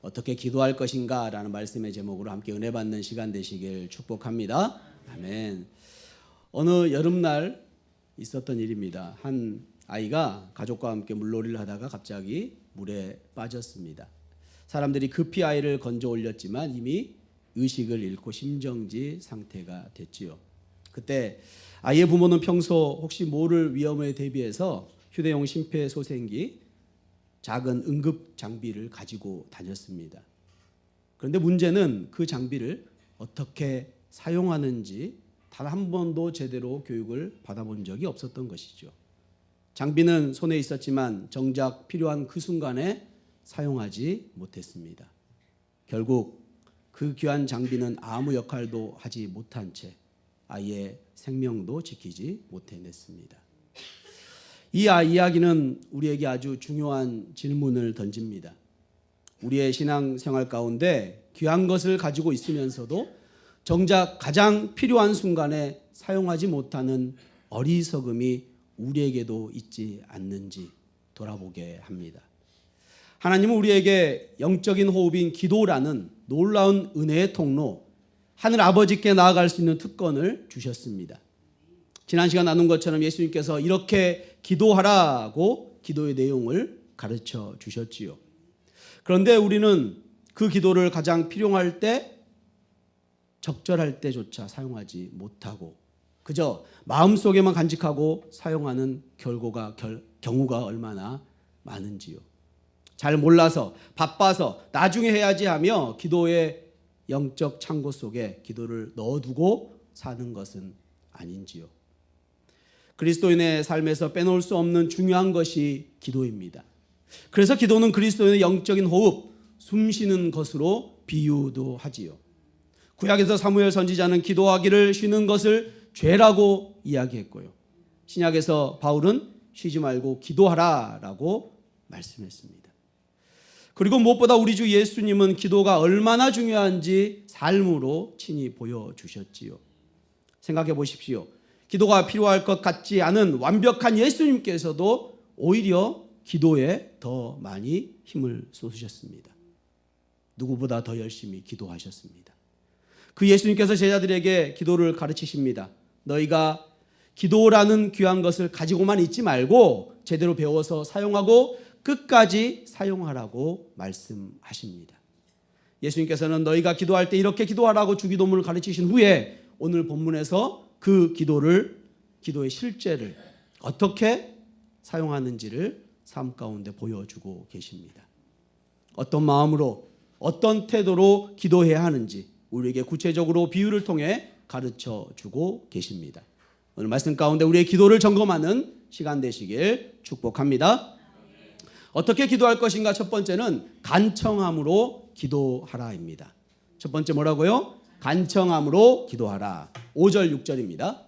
어떻게 기도할 것인가 라는 말씀의 제목으로 함께 은혜 받는 시간 되시길 축복합니다. 아멘. 어느 여름날 있었던 일입니다. 한 아이가 가족과 함께 물놀이를 하다가 갑자기 물에 빠졌습니다. 사람들이 급히 아이를 건져 올렸지만 이미 의식을 잃고 심정지 상태가 됐지요. 그때 아이의 부모는 평소 혹시 모를 위험에 대비해서 휴대용 심폐소생기, 작은 응급 장비를 가지고 다녔습니다. 그런데 문제는 그 장비를 어떻게 사용하는지 단 한 번도 제대로 교육을 받아본 적이 없었던 것이죠. 장비는 손에 있었지만 정작 필요한 그 순간에 사용하지 못했습니다. 결국 그 귀한 장비는 아무 역할도 하지 못한 채 아이의 생명도 지키지 못해냈습니다. 이 이야기는 우리에게 아주 중요한 질문을 던집니다. 우리의 신앙생활 가운데 귀한 것을 가지고 있으면서도 정작 가장 필요한 순간에 사용하지 못하는 어리석음이 우리에게도 있지 않는지 돌아보게 합니다. 하나님은 우리에게 영적인 호흡인 기도라는 놀라운 은혜의 통로, 하늘 아버지께 나아갈 수 있는 특권을 주셨습니다. 지난 시간 나눈 것처럼 예수님께서 이렇게 기도하라고 기도의 내용을 가르쳐 주셨지요. 그런데 우리는 그 기도를 가장 필요할 때, 적절할 때조차 사용하지 못하고 그저 마음속에만 간직하고 사용하는 경우가 얼마나 많은지요. 잘 몰라서 바빠서 나중에 해야지 하며 기도의 영적 창고 속에 기도를 넣어두고 사는 것은 아닌지요. 그리스도인의 삶에서 빼놓을 수 없는 중요한 것이 기도입니다. 그래서 기도는 그리스도인의 영적인 호흡, 숨쉬는 것으로 비유도 하지요. 구약에서 사무엘 선지자는 기도하기를 쉬는 것을 죄라고 이야기했고요. 신약에서 바울은 쉬지 말고 기도하라라고 말씀했습니다. 그리고 무엇보다 우리 주 예수님은 기도가 얼마나 중요한지 삶으로 친히 보여주셨지요. 생각해 보십시오. 기도가 필요할 것 같지 않은 완벽한 예수님께서도 오히려 기도에 더 많이 힘을 쏟으셨습니다. 누구보다 더 열심히 기도하셨습니다. 그 예수님께서 제자들에게 기도를 가르치십니다. 너희가 기도라는 귀한 것을 가지고만 있지 말고 제대로 배워서 사용하고 끝까지 사용하라고 말씀하십니다. 예수님께서는 너희가 기도할 때 이렇게 기도하라고 주기도문을 가르치신 후에 오늘 본문에서 그 기도의 실제를 어떻게 사용하는지를 삶 가운데 보여주고 계십니다. 어떤 마음으로 어떤 태도로 기도해야 하는지 우리에게 구체적으로 비유를 통해 가르쳐 주고 계십니다. 오늘 말씀 가운데 우리의 기도를 점검하는 시간 되시길 축복합니다. 어떻게 기도할 것인가? 첫 번째는 간청함으로 기도하라입니다. 첫 번째 뭐라고요? 간청함으로 기도하라. 5절 6절입니다.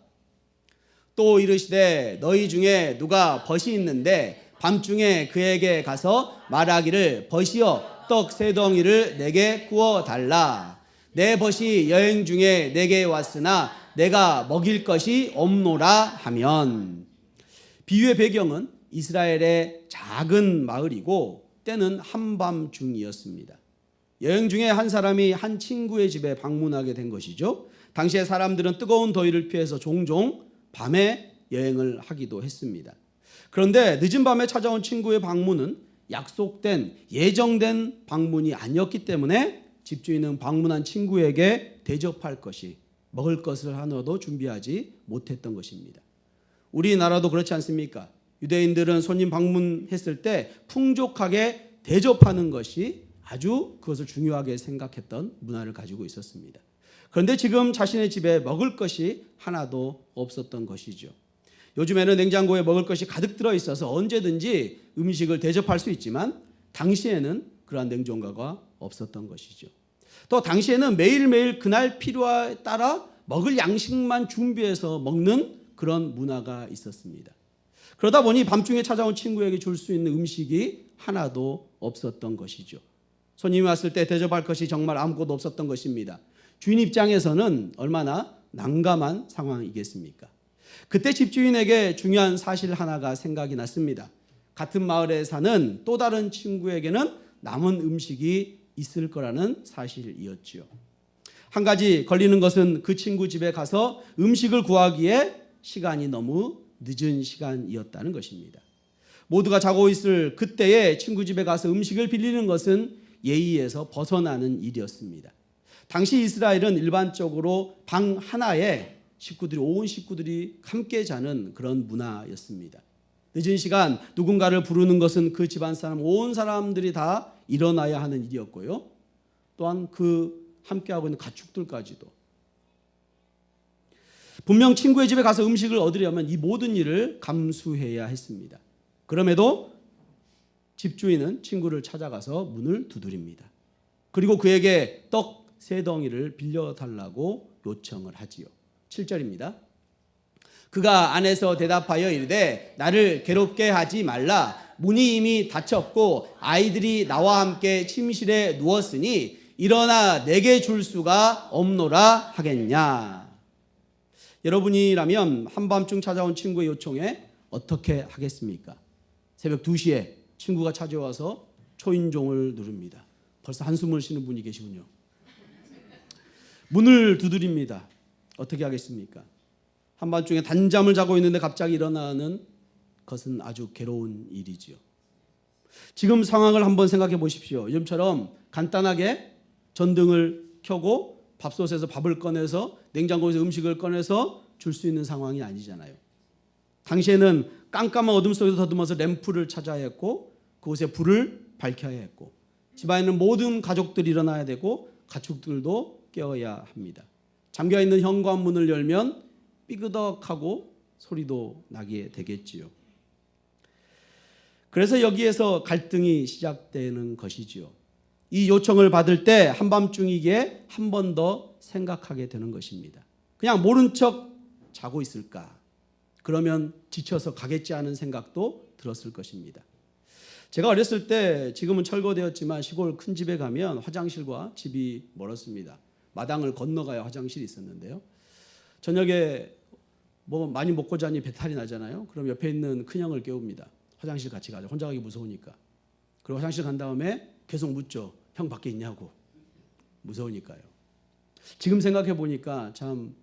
또 이르시되 너희 중에 누가 벗이 있는데 밤중에 그에게 가서 말하기를 벗이여 떡 세 덩이를 내게 구워 달라. 내 벗이 여행 중에 내게 왔으나 내가 먹일 것이 없노라 하면. 비유의 배경은 이스라엘의 작은 마을이고 때는 한밤중이었습니다. 여행 중에 한 사람이 한 친구의 집에 방문하게 된 것이죠. 당시에 사람들은 뜨거운 더위를 피해서 종종 밤에 여행을 하기도 했습니다. 그런데 늦은 밤에 찾아온 친구의 방문은 약속된 예정된 방문이 아니었기 때문에 집주인은 방문한 친구에게 대접할 것이, 먹을 것을 하나도 준비하지 못했던 것입니다. 우리나라도 그렇지 않습니까? 유대인들은 손님 방문했을 때 풍족하게 대접하는 것이 아주 그것을 중요하게 생각했던 문화를 가지고 있었습니다. 그런데 지금 자신의 집에 먹을 것이 하나도 없었던 것이죠. 요즘에는 냉장고에 먹을 것이 가득 들어있어서 언제든지 음식을 대접할 수 있지만 당시에는 그러한 냉장고가 없었던 것이죠. 또 당시에는 매일매일 그날 필요에 따라 먹을 양식만 준비해서 먹는 그런 문화가 있었습니다. 그러다 보니 밤중에 찾아온 친구에게 줄 수 있는 음식이 하나도 없었던 것이죠. 손님이 왔을 때 대접할 것이 정말 아무것도 없었던 것입니다. 주인 입장에서는 얼마나 난감한 상황이겠습니까? 그때 집주인에게 중요한 사실 하나가 생각이 났습니다. 같은 마을에 사는 또 다른 친구에게는 남은 음식이 있을 거라는 사실이었지요. 한 가지 걸리는 것은 그 친구 집에 가서 음식을 구하기에 시간이 너무 늦은 시간이었다는 것입니다. 모두가 자고 있을 그때에 친구 집에 가서 음식을 빌리는 것은 예의에서 벗어나는 일이었습니다. 당시 이스라엘은 일반적으로 방 하나에 온 식구들이 함께 자는 그런 문화였습니다. 늦은 시간 누군가를 부르는 것은 그 집안 사람 온 사람들이 다 일어나야 하는 일이었고요. 또한 그 함께하고 있는 가축들까지도. 분명 친구의 집에 가서 음식을 얻으려면 이 모든 일을 감수해야 했습니다. 그럼에도 집주인은 친구를 찾아가서 문을 두드립니다. 그리고 그에게 떡 3덩이를 빌려달라고 요청을 하지요. 7절입니다. 그가 안에서 대답하여 이르되 나를 괴롭게 하지 말라. 문이 이미 닫혔고 아이들이 나와 함께 침실에 누웠으니 일어나 내게 줄 수가 없노라 하겠냐. 여러분이라면 한밤중 찾아온 친구의 요청에 어떻게 하겠습니까? 새벽 2시에 친구가 찾아와서 초인종을 누릅니다. 벌써 한숨을 쉬는 분이 계시군요. 문을 두드립니다. 어떻게 하겠습니까? 한밤중에 단잠을 자고 있는데 갑자기 일어나는 것은 아주 괴로운 일이지요. 지금 상황을 한번 생각해 보십시오. 요즘처럼 간단하게 전등을 켜고 밥솥에서 밥을 꺼내서 냉장고에서 음식을 꺼내서 줄 수 있는 상황이 아니잖아요. 당시에는 깜깜한 어둠 속에서 더듬어서 램프를 찾아야 했고 그곳에 불을 밝혀야 했고 집안에 있는 모든 가족들이 일어나야 되고 가축들도 깨어야 합니다. 잠겨있는 현관문을 열면 삐그덕하고 소리도 나게 되겠지요. 그래서 여기에서 갈등이 시작되는 것이지요. 이 요청을 받을 때 한밤중이기에 한 번 더 생각하게 되는 것입니다. 그냥 모른 척 자고 있을까? 그러면 지쳐서 가겠지 하는 생각도 들었을 것입니다. 제가 어렸을 때 지금은 철거되었지만 시골 큰 집에 가면 화장실과 집이 멀었습니다. 마당을 건너가야 화장실이 있었는데요. 저녁에 뭐 많이 먹고 자니 배탈이 나잖아요. 그럼 옆에 있는 큰형을 깨웁니다. 화장실 같이 가자. 혼자 가기 무서우니까. 그리고 화장실 간 다음에 계속 묻죠. 형 밖에 있냐고. 무서우니까요. 지금 생각해 보니까 참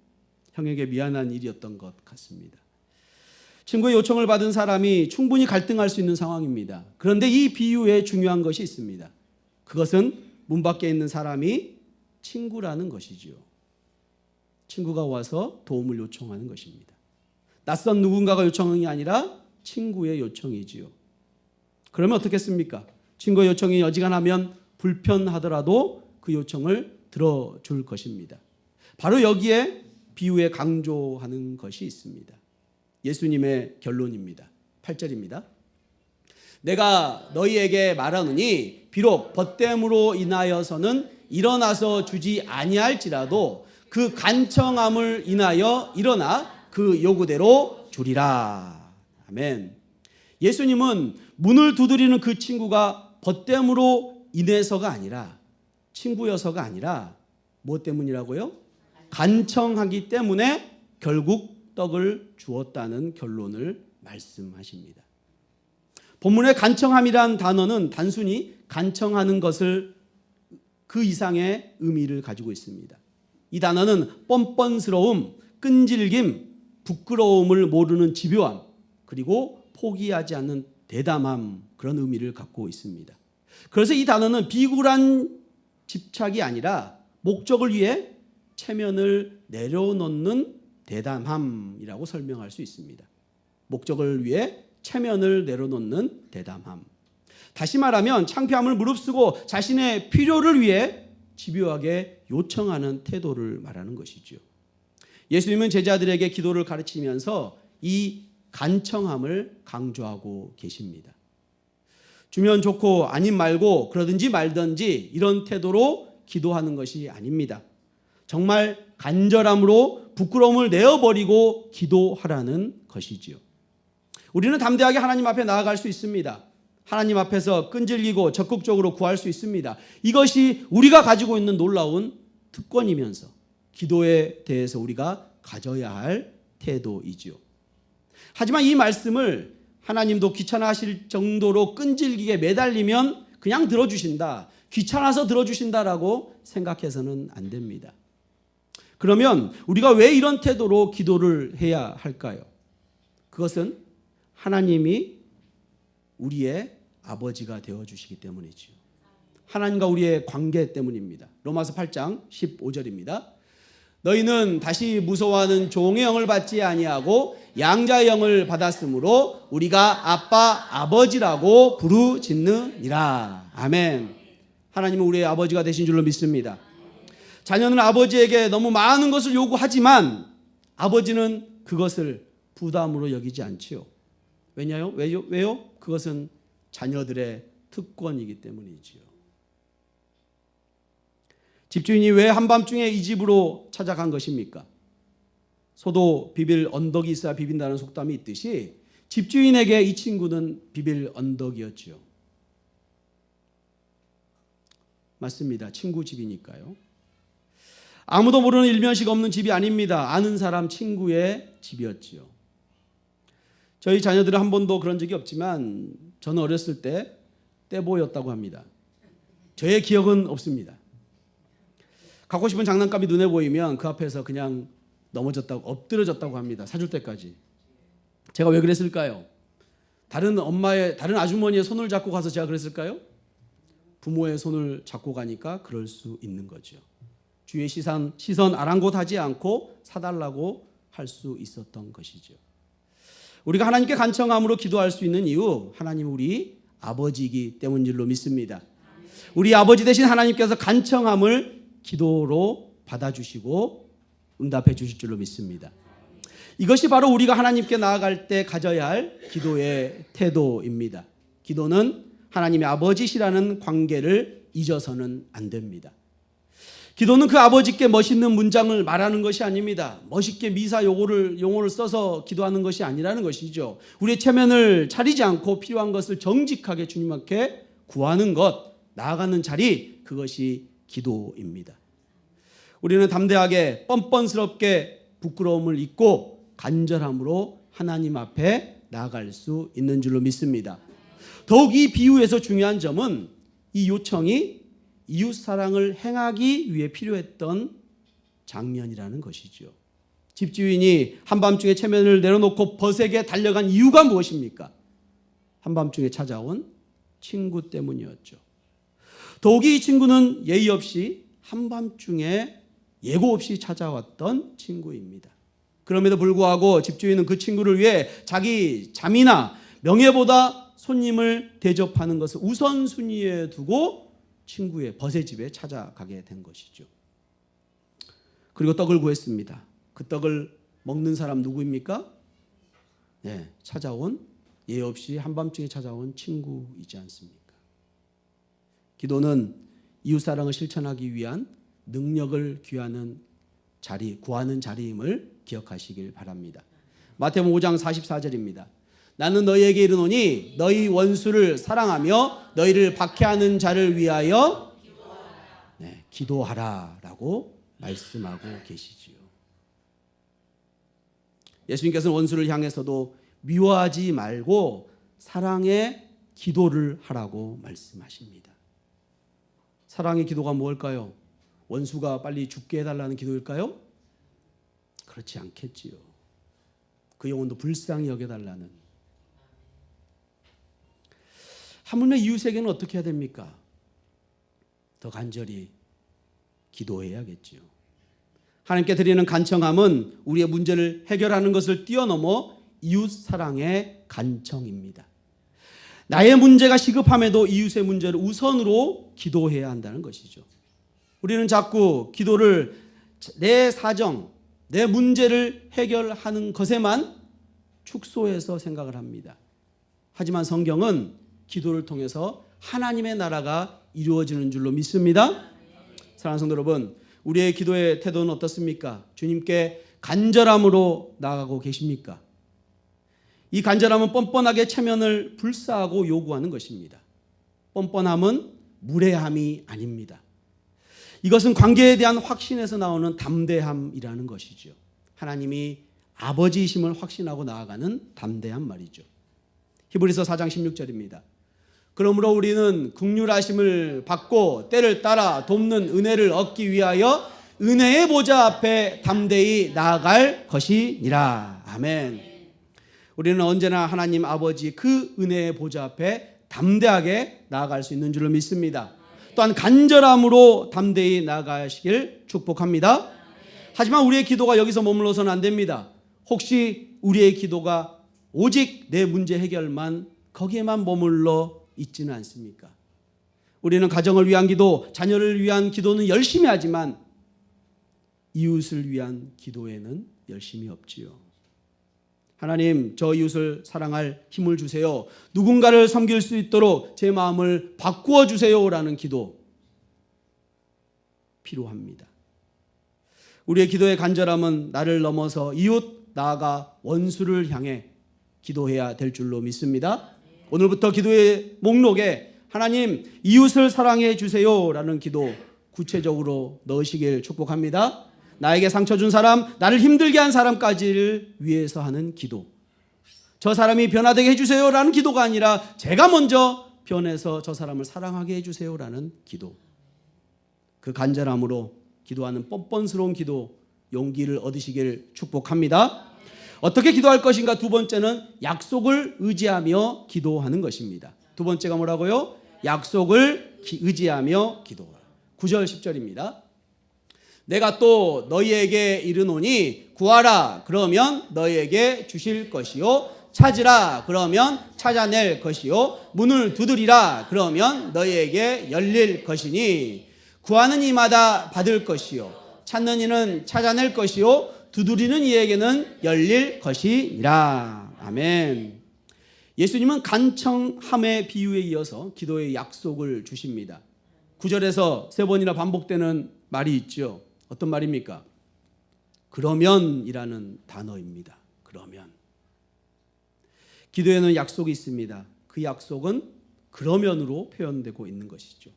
형에게 미안한 일이었던 것 같습니다. 친구의 요청을 받은 사람이 충분히 갈등할 수 있는 상황입니다. 그런데 이 비유에 중요한 것이 있습니다. 그것은 문 밖에 있는 사람이 친구라는 것이지요. 친구가 와서 도움을 요청하는 것입니다. 낯선 누군가가 요청이 아니라 친구의 요청이지요. 그러면 어떻겠습니까? 친구의 요청이 어지간하면 불편하더라도 그 요청을 들어줄 것입니다. 바로 여기에 비유에 강조하는 것이 있습니다. 예수님의 결론입니다. 8절입니다. 내가 너희에게 말하노니 비록 벗됨으로 인하여서는 일어나서 주지 아니할지라도 그 간청함을 인하여 일어나 그 요구대로 주리라. 아멘. 예수님은 문을 두드리는 그 친구가 벗됨으로 인해서가 아니라 친구여서가 아니라 무엇 때문이라고요? 간청하기 때문에 결국 떡을 주었다는 결론을 말씀하십니다. 본문의 간청함이란 단어는 단순히 간청하는 것을 그 이상의 의미를 가지고 있습니다. 이 단어는 뻔뻔스러움, 끈질김, 부끄러움을 모르는 집요함, 그리고 포기하지 않는 대담함, 그런 의미를 갖고 있습니다. 그래서 이 단어는 비굴한 집착이 아니라 목적을 위해 체면을 내려놓는 대담함이라고 설명할 수 있습니다. 목적을 위해 체면을 내려놓는 대담함. 다시 말하면 창피함을 무릅쓰고 자신의 필요를 위해 집요하게 요청하는 태도를 말하는 것이죠. 예수님은 제자들에게 기도를 가르치면서 이 간청함을 강조하고 계십니다. 주면 좋고 아님 말고 그러든지 말든지 이런 태도로 기도하는 것이 아닙니다. 정말 간절함으로 부끄러움을 내어버리고 기도하라는 것이지요. 우리는 담대하게 하나님 앞에 나아갈 수 있습니다. 하나님 앞에서 끈질기고 적극적으로 구할 수 있습니다. 이것이 우리가 가지고 있는 놀라운 특권이면서 기도에 대해서 우리가 가져야 할 태도이지요. 하지만 이 말씀을 하나님도 귀찮아하실 정도로 끈질기게 매달리면 그냥 들어주신다, 귀찮아서 들어주신다라고 생각해서는 안 됩니다. 그러면 우리가 왜 이런 태도로 기도를 해야 할까요? 그것은 하나님이 우리의 아버지가 되어주시기 때문이지요. 하나님과 우리의 관계 때문입니다. 로마서 8장 15절입니다. 너희는 다시 무서워하는 종의 영을 받지 아니하고 양자의 영을 받았으므로 우리가 아빠 아버지라고 부르짖느니라. 아멘. 하나님은 우리의 아버지가 되신 줄로 믿습니다. 자녀는 아버지에게 너무 많은 것을 요구하지만 아버지는 그것을 부담으로 여기지 않지요. 왜냐요? 왜요? 그것은 자녀들의 특권이기 때문이지요. 집주인이 왜 한밤중에 이 집으로 찾아간 것입니까? 소도 비빌 언덕이 있어야 비빈다는 속담이 있듯이 집주인에게 이 친구는 비빌 언덕이었지요. 맞습니다. 친구 집이니까요. 아무도 모르는 일면식 없는 집이 아닙니다. 아는 사람 친구의 집이었지요. 저희 자녀들은 한 번도 그런 적이 없지만 저는 어렸을 때 떼보였다고 합니다. 저의 기억은 없습니다. 갖고 싶은 장난감이 눈에 보이면 그 앞에서 그냥 넘어졌다고, 엎드려졌다고 합니다. 사줄 때까지. 제가 왜 그랬을까요? 다른 아주머니의 손을 잡고 가서 제가 그랬을까요? 부모의 손을 잡고 가니까 그럴 수 있는 거죠. 주위의 시선 아랑곳하지 않고 사달라고 할 수 있었던 것이죠. 우리가 하나님께 간청함으로 기도할 수 있는 이유, 하나님 우리 아버지이기 때문인 줄로 믿습니다. 우리 아버지 되신 하나님께서 간청함을 기도로 받아주시고 응답해 주실 줄로 믿습니다. 이것이 바로 우리가 하나님께 나아갈 때 가져야 할 기도의 태도입니다. 기도는 하나님의 아버지시라는 관계를 잊어서는 안 됩니다. 기도는 그 아버지께 멋있는 문장을 말하는 것이 아닙니다. 멋있게 미사 용어를 써서 기도하는 것이 아니라는 것이죠. 우리의 체면을 차리지 않고 필요한 것을 정직하게 주님 앞에 구하는 것, 나아가는 자리, 그것이 기도입니다. 우리는 담대하게 뻔뻔스럽게 부끄러움을 잊고 간절함으로 하나님 앞에 나아갈 수 있는 줄로 믿습니다. 더욱 이 비유에서 중요한 점은 이 요청이 이웃사랑을 행하기 위해 필요했던 장면이라는 것이죠. 집주인이 한밤중에 체면을 내려놓고 벗에게 달려간 이유가 무엇입니까? 한밤중에 찾아온 친구 때문이었죠. 더욱이 이 친구는 예의 없이 한밤중에 예고 없이 찾아왔던 친구입니다. 그럼에도 불구하고 집주인은 그 친구를 위해 자기 잠이나 명예보다 손님을 대접하는 것을 우선순위에 두고 친구의 벗의 집에 찾아가게 된 것이죠. 그리고 떡을 구했습니다. 그 떡을 먹는 사람 누구입니까? 네, 예의 없이 한밤중에 찾아온 친구이지 않습니까? 기도는 이웃사랑을 실천하기 위한 능력을 구하는 자리임을 기억하시길 바랍니다. 마태복음 5장 44절입니다. 나는 너희에게 이르노니 너희 원수를 사랑하며 너희를 박해하는 자를 위하여 기도하라라고 말씀하고 계시지요. 예수님께서는 원수를 향해서도 미워하지 말고 사랑의 기도를 하라고 말씀하십니다. 사랑의 기도가 무엇일까요? 원수가 빨리 죽게 해달라는 기도일까요? 그렇지 않겠지요. 그 영혼도 불쌍히 여겨달라는. 하물며 이웃에게는 어떻게 해야 됩니까? 더 간절히 기도해야겠지요. 하나님께 드리는 간청함은 우리의 문제를 해결하는 것을 뛰어넘어 이웃 사랑의 간청입니다. 나의 문제가 시급함에도 이웃의 문제를 우선으로 기도해야 한다는 것이죠. 우리는 자꾸 기도를 내 사정, 내 문제를 해결하는 것에만 축소해서 생각을 합니다. 하지만 성경은 기도를 통해서 하나님의 나라가 이루어지는 줄로 믿습니다. 사랑하는 성도 여러분, 우리의 기도의 태도는 어떻습니까? 주님께 간절함으로 나아가고 계십니까? 이 간절함은 뻔뻔하게 체면을 불사하고 요구하는 것입니다. 뻔뻔함은 무례함이 아닙니다. 이것은 관계에 대한 확신에서 나오는 담대함이라는 것이죠. 하나님이 아버지이심을 확신하고 나아가는 담대한 말이죠. 히브리서 4장 16절입니다. 그러므로 우리는 긍휼하심을 받고 때를 따라 돕는 은혜를 얻기 위하여 은혜의 보좌 앞에 담대히 나아갈 것이니라. 아멘. 우리는 언제나 하나님 아버지 그 은혜의 보좌 앞에 담대하게 나아갈 수 있는 줄로 믿습니다. 또한 간절함으로 담대히 나아가시길 축복합니다. 하지만 우리의 기도가 여기서 머물러서는 안 됩니다. 혹시 우리의 기도가 오직 내 문제 해결만 거기에만 머물러 있지는 않습니까? 우리는 가정을 위한 기도, 자녀를 위한 기도는 열심히 하지만 이웃을 위한 기도에는 열심히 없지요. 하나님, 저 이웃을 사랑할 힘을 주세요. 누군가를 섬길 수 있도록 제 마음을 바꾸어 주세요라는 기도 필요합니다. 우리의 기도의 간절함은 나를 넘어서 이웃, 나아가 원수를 향해 기도해야 될 줄로 믿습니다. 오늘부터 기도의 목록에 하나님 이웃을 사랑해 주세요라는 기도 구체적으로 넣으시길 축복합니다. 나에게 상처 준 사람, 나를 힘들게 한 사람까지를 위해서 하는 기도. 저 사람이 변화되게 해주세요라는 기도가 아니라 제가 먼저 변해서 저 사람을 사랑하게 해주세요라는 기도. 그 간절함으로 기도하는 뻔뻔스러운 기도 용기를 얻으시길 축복합니다. 어떻게 기도할 것인가? 두 번째는 약속을 의지하며 기도하는 것입니다. 두 번째가 뭐라고요? 약속을 의지하며 기도하라. 9절 10절입니다. 내가 또 너희에게 이르노니 구하라 그러면 너희에게 주실 것이요 찾으라 그러면 찾아낼 것이요 문을 두드리라 그러면 너희에게 열릴 것이니 구하는 이마다 받을 것이요 찾는 이는 찾아낼 것이요 두드리는 이에게는 열릴 것이니라. 아멘. 예수님은 간청함의 비유에 이어서 기도의 약속을 주십니다. 9절에서 3번이나 반복되는 말이 있죠. 어떤 말입니까? 그러면이라는 단어입니다. 그러면. 기도에는 약속이 있습니다. 그 약속은 그러면으로 표현되고 있는 것이죠.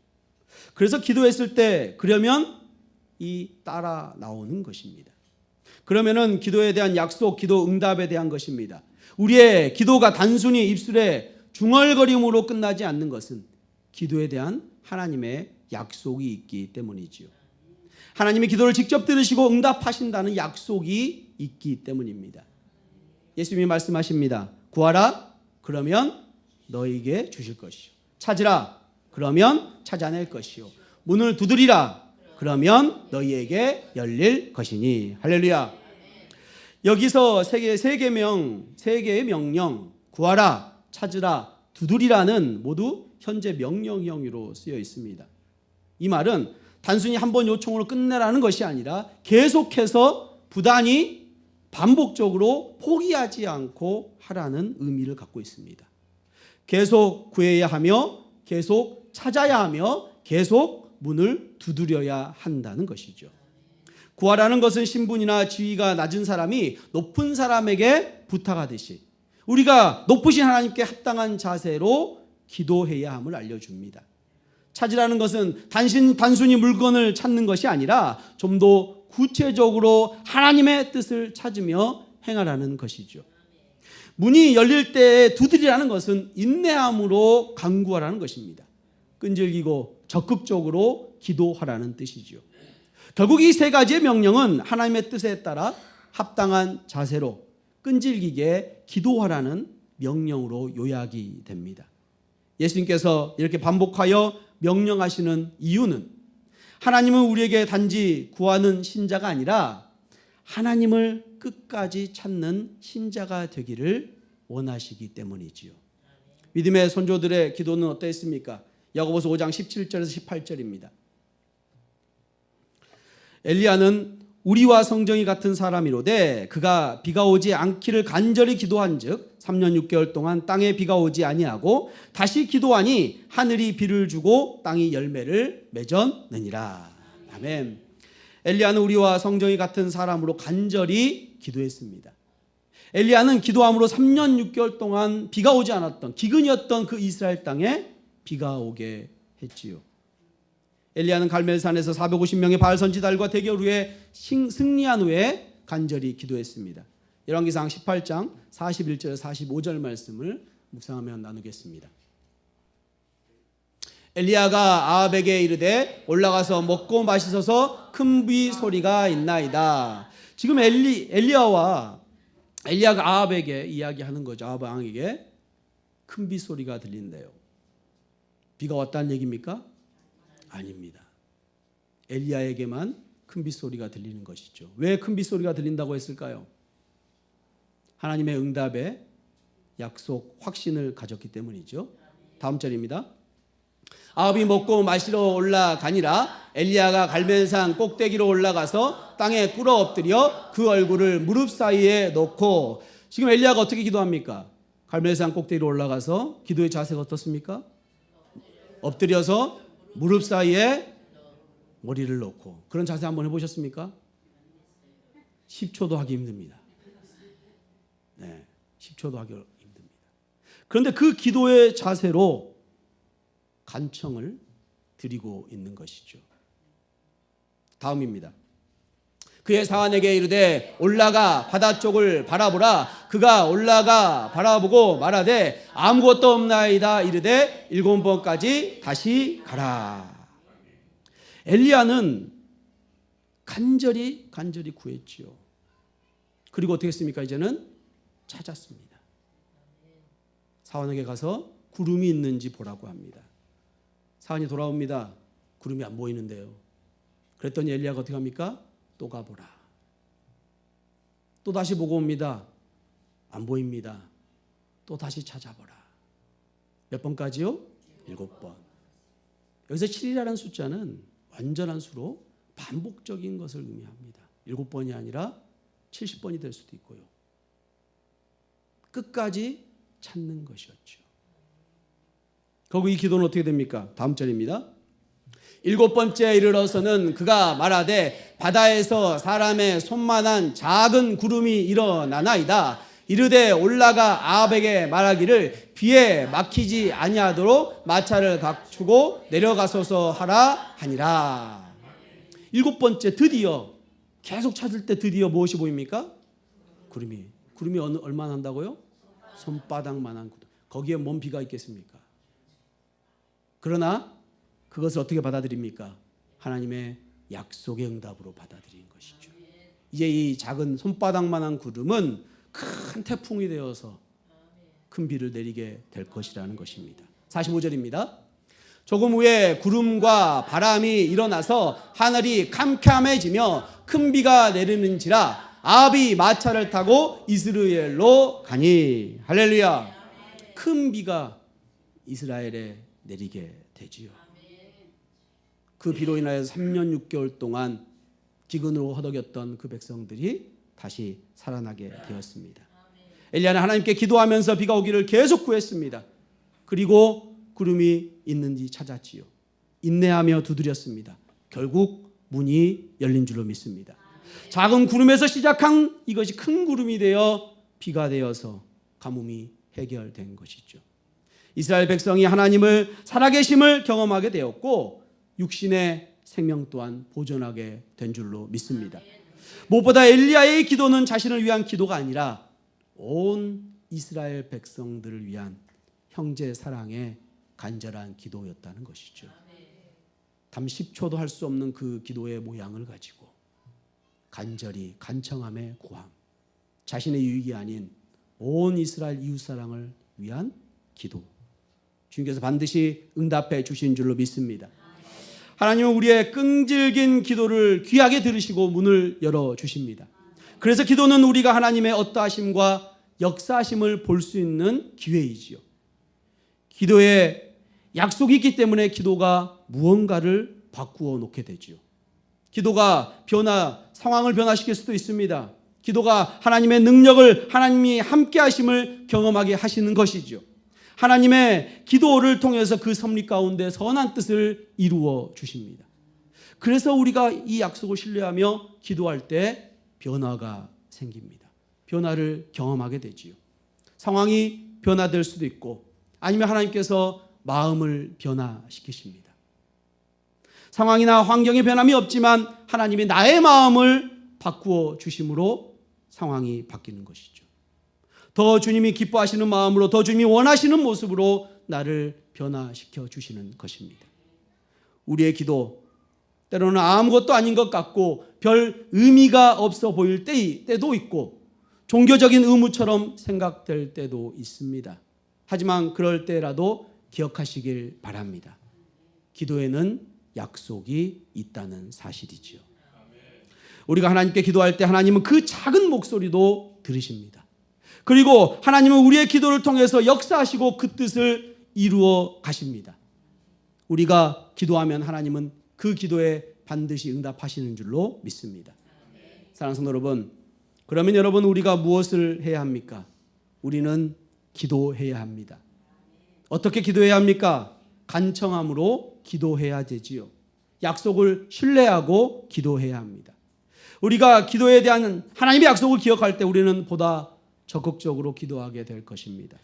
그래서 기도했을 때 그러면 이 따라 나오는 것입니다. 그러면은 기도에 대한 약속, 기도 응답에 대한 것입니다. 우리의 기도가 단순히 입술의 중얼거림으로 끝나지 않는 것은 기도에 대한 하나님의 약속이 있기 때문이지요. 하나님이 기도를 직접 들으시고 응답하신다는 약속이 있기 때문입니다. 예수님이 말씀하십니다. 구하라 그러면 너희에게 주실 것이요 찾으라 그러면 찾아낼 것이요 문을 두드리라 그러면 너희에게 열릴 것이니. 할렐루야. 여기서 세 개의 명령 구하라 찾으라 두드리라는 모두 현재 명령형으로 쓰여 있습니다. 이 말은 단순히 한 번 요청으로 끝내라는 것이 아니라 계속해서 부단히 반복적으로 포기하지 않고 하라는 의미를 갖고 있습니다. 계속 구해야 하며 계속 찾아야 하며 계속 문을 두드려야 한다는 것이죠. 구하라는 것은 신분이나 지위가 낮은 사람이 높은 사람에게 부탁하듯이 우리가 높으신 하나님께 합당한 자세로 기도해야 함을 알려줍니다. 찾으라는 것은 단순히 물건을 찾는 것이 아니라 좀 더 구체적으로 하나님의 뜻을 찾으며 행하라는 것이죠. 문이 열릴 때 두드리라는 것은 인내함으로 간구하라는 것입니다. 끈질기고 적극적으로 기도하라는 뜻이죠. 결국 이 세 가지의 명령은 하나님의 뜻에 따라 합당한 자세로 끈질기게 기도하라는 명령으로 요약이 됩니다. 예수님께서 이렇게 반복하여 명령하시는 이유는 하나님은 우리에게 단지 구하는 신자가 아니라 하나님을 끝까지 찾는 신자가 되기를 원하시기 때문이지요. 믿음의 선조들의 기도는 어땠습니까? 야고보서 5장 17절에서 18절입니다. 엘리야는 우리와 성정이 같은 사람이로되 그가 비가 오지 않기를 간절히 기도한즉 3년 6개월 동안 땅에 비가 오지 아니하고 다시 기도하니 하늘이 비를 주고 땅이 열매를 맺었느니라. 아멘. 엘리야는 우리와 성정이 같은 사람으로 간절히 기도했습니다. 엘리야는 기도함으로 3년 6개월 동안 비가 오지 않았던 기근이었던 그 이스라엘 땅에 비가 오게 했지요. 엘리야는 갈멜산에서 450명의 바알 선지자들과 대결 후에 승리한 후에 간절히 기도했습니다. 열왕기상 18장 41절 45절 말씀을 묵상하며 나누겠습니다. 엘리야가 아합에게 이르되 올라가서 먹고 마시소서 큰 비 소리가 있나이다. 지금 엘리야가 아합에게 이야기하는 거죠. 아합 왕에게 큰 비 소리가 들린대요. 비가 왔다는 얘기입니까? 아닙니다. 엘리야에게만 큰 비 소리가 들리는 것이죠. 왜 큰 비 소리가 들린다고 했을까요? 하나님의 응답에 약속, 확신을 가졌기 때문이죠. 다음 절입니다. 아합이 먹고 마시러 올라가니라 엘리야가 갈멜산 꼭대기로 올라가서 땅에 꿇어 엎드려 그 얼굴을 무릎 사이에 놓고, 지금 엘리야가 어떻게 기도합니까? 갈멜산 꼭대기로 올라가서 기도의 자세가 어떻습니까? 엎드려서 무릎 사이에 머리를 놓고. 그런 자세 한번 해보셨습니까? 10초도 하기 힘듭니다. 네, 10초도 하기 힘듭니다. 그런데 그 기도의 자세로 간청을 드리고 있는 것이죠. 다음입니다. 그의 사환에게 이르되 올라가 바다 쪽을 바라보라. 그가 올라가 바라보고 말하되 아무것도 없나이다. 이르되 7번까지 다시 가라. 엘리야는 간절히 구했지요. 그리고 어떻게 했습니까? 이제는 찾았습니다. 사환에게 가서 구름이 있는지 보라고 합니다. 사환이 돌아옵니다. 구름이 안 보이는데요. 그랬더니 엘리야가 어떻게 합니까? 또 가보라. 또 다시 보고 옵니다. 안 보입니다. 또 다시 찾아보라. 몇 번까지요? 7번. 여기서 7이라는 숫자는 완전한 수로 반복적인 것을 의미합니다. 7번이 아니라 70번이 될 수도 있고요. 끝까지 찾는 것이었죠. 거기 이 기도는 어떻게 됩니까? 다음 절입니다. 7번째 이르러서는 그가 말하되 바다에서 사람의 손만한 작은 구름이 일어나나이다. 이르되 올라가 아합에게 말하기를 비에 막히지 아니하도록 마차를 갖추고 내려가소서 하라 하니라. 7번째 드디어, 계속 찾을 때 드디어 무엇이 보입니까? 구름이 얼마나 한다고요? 손바닥만한 구름. 거기에 뭔 비가 있겠습니까? 그러나 그것을 어떻게 받아들입니까? 하나님의 약속의 응답으로 받아들이는 것이죠. 이제 이 작은 손바닥만한 구름은 큰 태풍이 되어서 큰 비를 내리게 될 것이라는 것입니다. 45절입니다. 조금 후에 구름과 바람이 일어나서 하늘이 캄캄해지며 큰 비가 내리는지라 아합이 마차를 타고 이스라엘로 가니. 할렐루야. 큰 비가 이스라엘에 내리게 되지요. 그 비로 인하여서 3년 6개월 동안 기근으로 허덕였던 그 백성들이 다시 살아나게 되었습니다. 엘리야는 하나님께 기도하면서 비가 오기를 계속 구했습니다. 그리고 구름이 있는지 찾았지요. 인내하며 두드렸습니다. 결국 문이 열린 줄로 믿습니다. 작은 구름에서 시작한 이것이 큰 구름이 되어 비가 되어서 가뭄이 해결된 것이죠. 이스라엘 백성이 하나님을 살아계심을 경험하게 되었고 육신의 생명 또한 보존하게 된 줄로 믿습니다. 무엇보다 엘리야의 기도는 자신을 위한 기도가 아니라 온 이스라엘 백성들을 위한 형제 사랑의 간절한 기도였다는 것이죠. 담 10초도 할 수 없는 그 기도의 모양을 가지고 간절히 간청함의 구함, 자신의 유익이 아닌 온 이스라엘 이웃사랑을 위한 기도, 주님께서 반드시 응답해 주신 줄로 믿습니다. 하나님은 우리의 끈질긴 기도를 귀하게 들으시고 문을 열어주십니다. 그래서 기도는 우리가 하나님의 어떠하심과 역사하심을 볼 수 있는 기회이지요. 기도에 약속이 있기 때문에 기도가 무언가를 바꾸어 놓게 되지요. 기도가 상황을 변화시킬 수도 있습니다. 기도가 하나님의 능력을, 하나님이 함께 하심을 경험하게 하시는 것이죠. 하나님의 기도를 통해서 그 섭리 가운데 선한 뜻을 이루어 주십니다. 그래서 우리가 이 약속을 신뢰하며 기도할 때 변화가 생깁니다. 변화를 경험하게 되지요. 상황이 변화될 수도 있고 아니면 하나님께서 마음을 변화시키십니다. 상황이나 환경의 변함이 없지만 하나님이 나의 마음을 바꾸어 주심으로 상황이 바뀌는 것이죠. 더 주님이 기뻐하시는 마음으로, 더 주님이 원하시는 모습으로 나를 변화시켜 주시는 것입니다. 우리의 기도, 때로는 아무것도 아닌 것 같고 별 의미가 없어 보일 때도 있고 종교적인 의무처럼 생각될 때도 있습니다. 하지만 그럴 때라도 기억하시길 바랍니다. 기도에는 약속이 있다는 사실이지요. 우리가 하나님께 기도할 때 하나님은 그 작은 목소리도 들으십니다. 그리고 하나님은 우리의 기도를 통해서 역사하시고 그 뜻을 이루어 가십니다. 우리가 기도하면 하나님은 그 기도에 반드시 응답하시는 줄로 믿습니다. 사랑하는 성도 여러분, 그러면 여러분 우리가 무엇을 해야 합니까? 우리는 기도해야 합니다. 어떻게 기도해야 합니까? 간청함으로 기도해야 되지요. 약속을 신뢰하고 기도해야 합니다. 우리가 기도에 대한 하나님의 약속을 기억할 때 우리는 보다 적극적으로 기도하게 될 것입니다.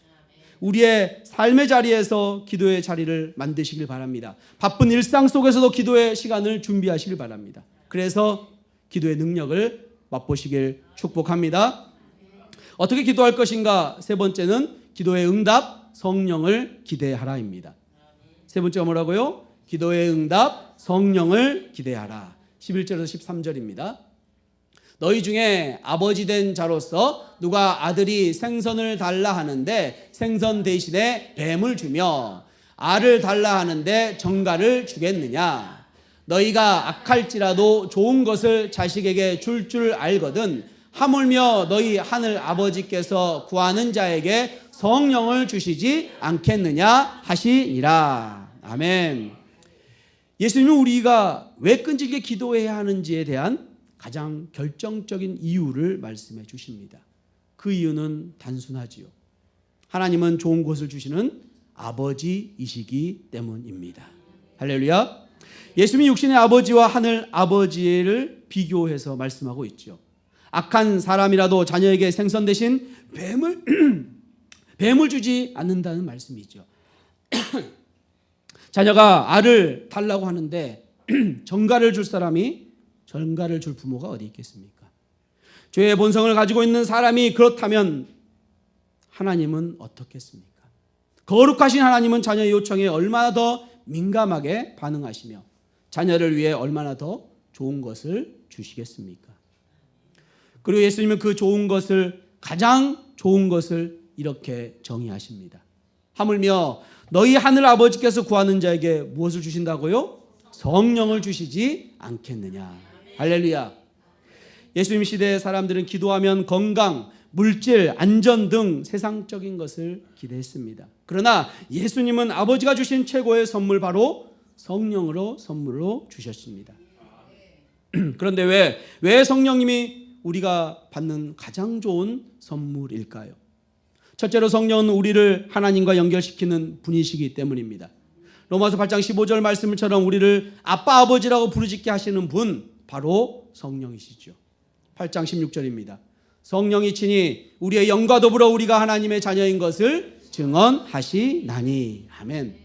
우리의 삶의 자리에서 기도의 자리를 만드시길 바랍니다. 바쁜 일상 속에서도 기도의 시간을 준비하시길 바랍니다. 그래서 기도의 능력을 맛보시길 축복합니다. 어떻게 기도할 것인가? 세 번째는 기도의 응답, 성령을 기대하라입니다. 세 번째가 뭐라고요? 기도의 응답, 성령을 기대하라. 11절에서 13절입니다. 너희 중에 아버지 된 자로서 누가 아들이 생선을 달라 하는데 생선 대신에 뱀을 주며 알을 달라 하는데 정갈을 주겠느냐? 너희가 악할지라도 좋은 것을 자식에게 줄 알거든 하물며 너희 하늘 아버지께서 구하는 자에게 성령을 주시지 않겠느냐 하시니라. 아멘. 예수님은 우리가 왜 끈질기게 기도해야 하는지에 대한 가장 결정적인 이유를 말씀해 주십니다. 그 이유는 단순하지요. 하나님은 좋은 것을 주시는 아버지이시기 때문입니다. 할렐루야. 예수님이 육신의 아버지와 하늘 아버지를 비교해서 말씀하고 있죠. 악한 사람이라도 자녀에게 생선 대신 뱀을 주지 않는다는 말씀이죠. 자녀가 알을 달라고 하는데 정갈을 줄 사람이 정갈을 줄 부모가 어디 있겠습니까? 죄의 본성을 가지고 있는 사람이 그렇다면 하나님은 어떻겠습니까? 거룩하신 하나님은 자녀의 요청에 얼마나 더 민감하게 반응하시며 자녀를 위해 얼마나 더 좋은 것을 주시겠습니까? 그리고 예수님은 그 좋은 것을, 가장 좋은 것을 이렇게 정의하십니다. 하물며 너희 하늘 아버지께서 구하는 자에게 무엇을 주신다고요? 성령을 주시지 않겠느냐. 할렐루야. 예수님 시대의 사람들은 기도하면 건강, 물질, 안전 등 세상적인 것을 기대했습니다. 그러나 예수님은 아버지가 주신 최고의 선물, 바로 성령으로 선물로 주셨습니다. 그런데 왜 성령님이 우리가 받는 가장 좋은 선물일까요? 첫째로 성령은 우리를 하나님과 연결시키는 분이시기 때문입니다. 로마서 8장 15절 말씀처럼 우리를 아빠 아버지라고 부르짖게 하시는 분, 바로 성령이시죠. 8장 16절입니다. 성령이 친히 우리의 영과 더불어 우리가 하나님의 자녀인 것을 증언하시나니. 아멘.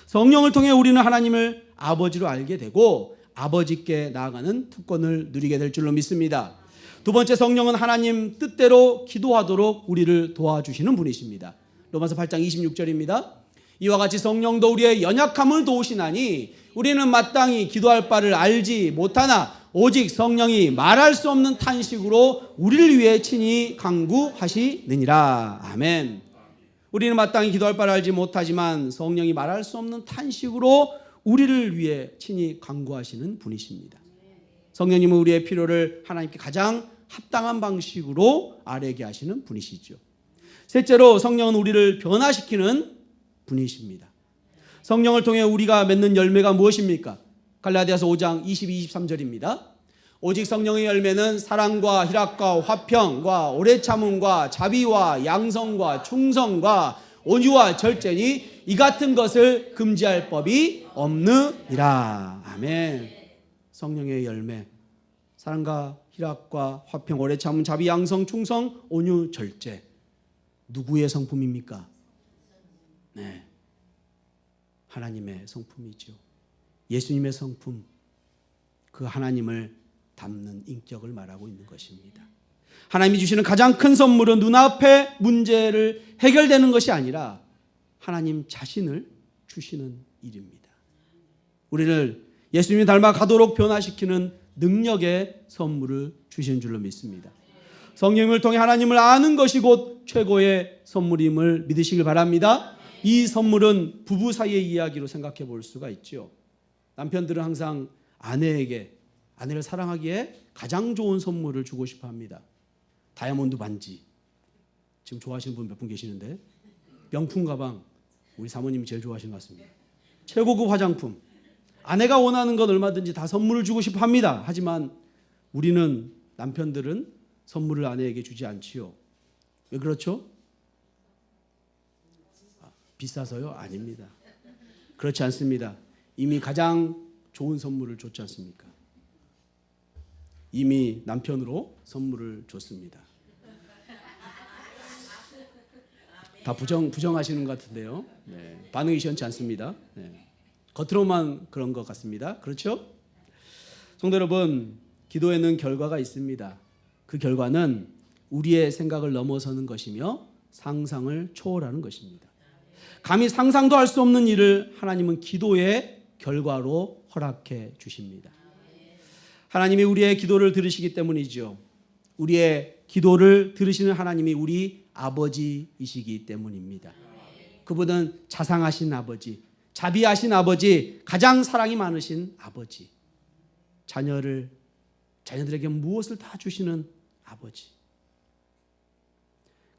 성령을 통해 우리는 하나님을 아버지로 알게 되고 아버지께 나아가는 특권을 누리게 될 줄로 믿습니다. 두 번째, 성령은 하나님 뜻대로 기도하도록 우리를 도와주시는 분이십니다. 로마서 8장 26절입니다. 이와 같이 성령도 우리의 연약함을 도우시나니 우리는 마땅히 기도할 바를 알지 못하나 오직 성령이 말할 수 없는 탄식으로 우리를 위해 친히 간구하시느니라. 아멘. 우리는 마땅히 기도할 바를 알지 못하지만 성령이 말할 수 없는 탄식으로 우리를 위해 친히 간구하시는 분이십니다. 성령님은 우리의 필요를 하나님께 가장 합당한 방식으로 아뢰게 하시는 분이시죠. 셋째로, 성령은 우리를 변화시키는 분이십니다. 성령을 통해 우리가 맺는 열매가 무엇입니까? 갈라디아서 5장 22, 23절입니다. 오직 성령의 열매는 사랑과 희락과 화평과 오래 참음과 자비와 양성과 충성과 온유와 절제니 이 같은 것을 금지할 법이 없느니라. 아멘. 성령의 열매, 사랑과 희락과 화평, 오래 참음, 자비, 양성, 충성, 온유, 절제. 누구의 성품입니까? 네, 하나님의 성품이죠. 예수님의 성품, 그 하나님을 담는 인격을 말하고 있는 것입니다. 하나님이 주시는 가장 큰 선물은 눈앞의 문제를 해결되는 것이 아니라 하나님 자신을 주시는 일입니다. 우리를 예수님이 닮아 가도록 변화시키는 능력의 선물을 주신 줄로 믿습니다. 성령을 통해 하나님을 아는 것이 곧 최고의 선물임을 믿으시길 바랍니다. 이 선물은 부부 사이의 이야기로 생각해 볼 수가 있죠. 남편들은 항상 아내를 사랑하기에 가장 좋은 선물을 주고 싶어 합니다. 다이아몬드 반지, 지금 좋아하시는 분 몇 분 계시는데, 명품 가방, 우리 사모님이 제일 좋아하시는 것 같습니다. 최고급 화장품, 아내가 원하는 건 얼마든지 다 선물을 주고 싶어 합니다. 하지만 우리는, 남편들은 선물을 아내에게 주지 않지요. 왜 그렇죠? 비싸서요? 아닙니다. 그렇지 않습니다. 이미 가장 좋은 선물을 줬지 않습니까? 이미 남편으로 선물을 줬습니다. 다 부정하시는 것 같은데요. 네, 반응이 시원치 않습니다. 네, 겉으로만 그런 것 같습니다. 그렇죠? 성도 여러분, 기도에는 결과가 있습니다. 그 결과는 우리의 생각을 넘어서는 것이며 상상을 초월하는 것입니다. 감히 상상도 할 수 없는 일을 하나님은 기도의 결과로 허락해 주십니다. 하나님이 우리의 기도를 들으시기 때문이죠. 우리의 기도를 들으시는 하나님이 우리 아버지이시기 때문입니다. 그분은 자상하신 아버지, 자비하신 아버지, 가장 사랑이 많으신 아버지, 자녀들에게 무엇을 다 주시는 아버지.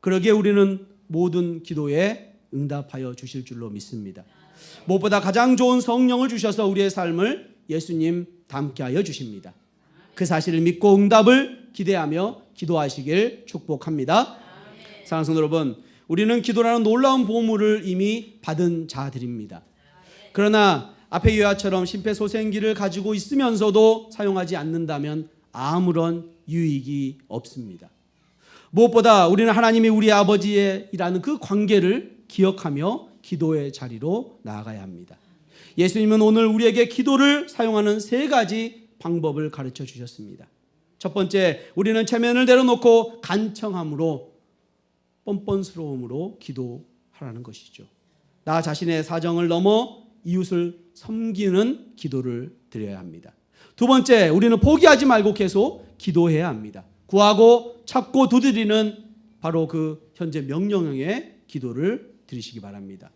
그러기에 우리는 모든 기도에 응답하여 주실 줄로 믿습니다. 무엇보다 가장 좋은 성령을 주셔서 우리의 삶을 예수님 닮게 하여 주십니다. 그 사실을 믿고 응답을 기대하며 기도하시길 축복합니다. 사랑하는 성도 여러분, 우리는 기도라는 놀라운 보물을 이미 받은 자들입니다. 그러나 앞의 요야처럼 심폐소생기를 가지고 있으면서도 사용하지 않는다면 아무런 유익이 없습니다. 무엇보다 우리는 하나님이 우리 아버지라는 그 관계를 기억하며 기도의 자리로 나아가야 합니다. 예수님은 오늘 우리에게 기도를 사용하는 3가지 방법을 가르쳐 주셨습니다. 첫 번째, 우리는 체면을 내려놓고 간청함으로, 뻔뻔스러움으로 기도하라는 것이죠. 나 자신의 사정을 넘어 이웃을 섬기는 기도를 드려야 합니다. 두 번째, 우리는 포기하지 말고 계속 기도해야 합니다. 구하고 찾고 두드리는 바로 그 현재 명령형의 기도를 드리시기 바랍니다.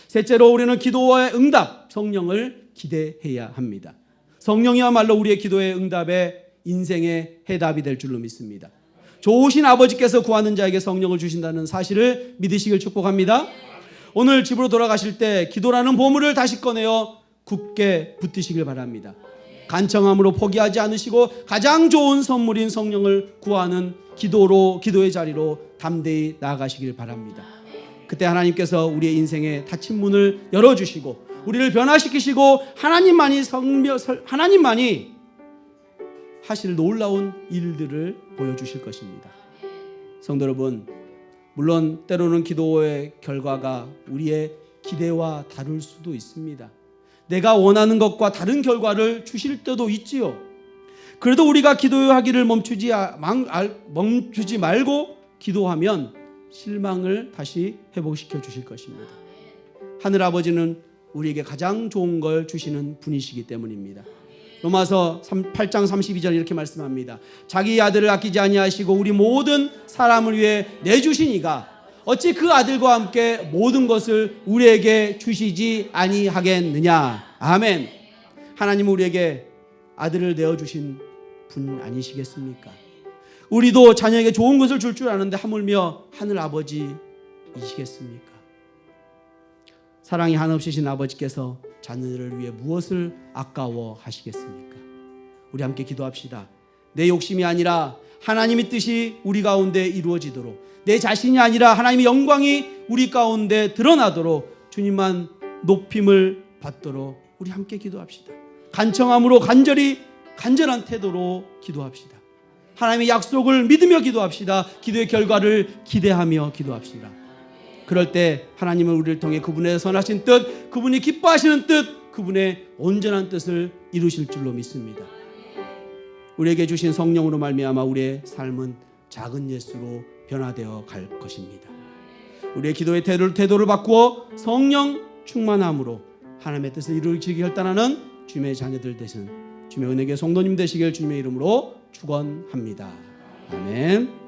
셋째로, 우리는 기도의 응답, 성령을 기대해야 합니다. 성령이야말로 우리의 기도의 응답에 인생의 해답이 될 줄로 믿습니다. 좋으신 아버지께서 구하는 자에게 성령을 주신다는 사실을 믿으시길 축복합니다. 오늘 집으로 돌아가실 때 기도라는 보물을 다시 꺼내어 굳게 붙드시길 바랍니다. 간청함으로 포기하지 않으시고 가장 좋은 선물인 성령을 구하는 기도의 자리로 담대히 나아가시길 바랍니다. 그때 하나님께서 우리의 인생의 닫힌 문을 열어주시고 우리를 변화시키시고 하나님만이 하실 놀라운 일들을 보여주실 것입니다. 성도 여러분, 물론 때로는 기도의 결과가 우리의 기대와 다를 수도 있습니다. 내가 원하는 것과 다른 결과를 주실 때도 있지요. 그래도 우리가 기도하기를 멈추지 말고 기도하면 실망을 다시 회복시켜 주실 것입니다. 하늘아버지는 우리에게 가장 좋은 걸 주시는 분이시기 때문입니다. 로마서 8장 32절 이렇게 말씀합니다. 자기 아들을 아끼지 아니하시고 우리 모든 사람을 위해 내주시니가 어찌 그 아들과 함께 모든 것을 우리에게 주시지 아니하겠느냐. 아멘. 하나님은 우리에게 아들을 내어주신 분 아니시겠습니까? 우리도 자녀에게 좋은 것을 줄 줄 아는데 하물며 하늘 아버지이시겠습니까? 사랑이 한없으신 아버지께서 자녀들을 위해 무엇을 아까워하시겠습니까? 우리 함께 기도합시다. 내 욕심이 아니라 하나님의 뜻이 우리 가운데 이루어지도록, 내 자신이 아니라 하나님의 영광이 우리 가운데 드러나도록 주님만 높임을 받도록 우리 함께 기도합시다. 간청함으로 간절한 태도로 기도합시다. 하나님의 약속을 믿으며 기도합시다. 기도의 결과를 기대하며 기도합시다. 그럴 때 하나님은 우리를 통해 그분의 선하신 뜻, 그분이 기뻐하시는 뜻, 그분의 온전한 뜻을 이루실 줄로 믿습니다. 우리에게 주신 성령으로 말미암아 우리의 삶은 작은 예수로 변화되어 갈 것입니다. 우리의 기도의 태도를 바꾸어 성령 충만함으로 하나님의 뜻을 이루기 결단하는 주님의 자녀들 되신 주님의 은혜의 성도님 되시길 주님의 이름으로 축원합니다. 아멘.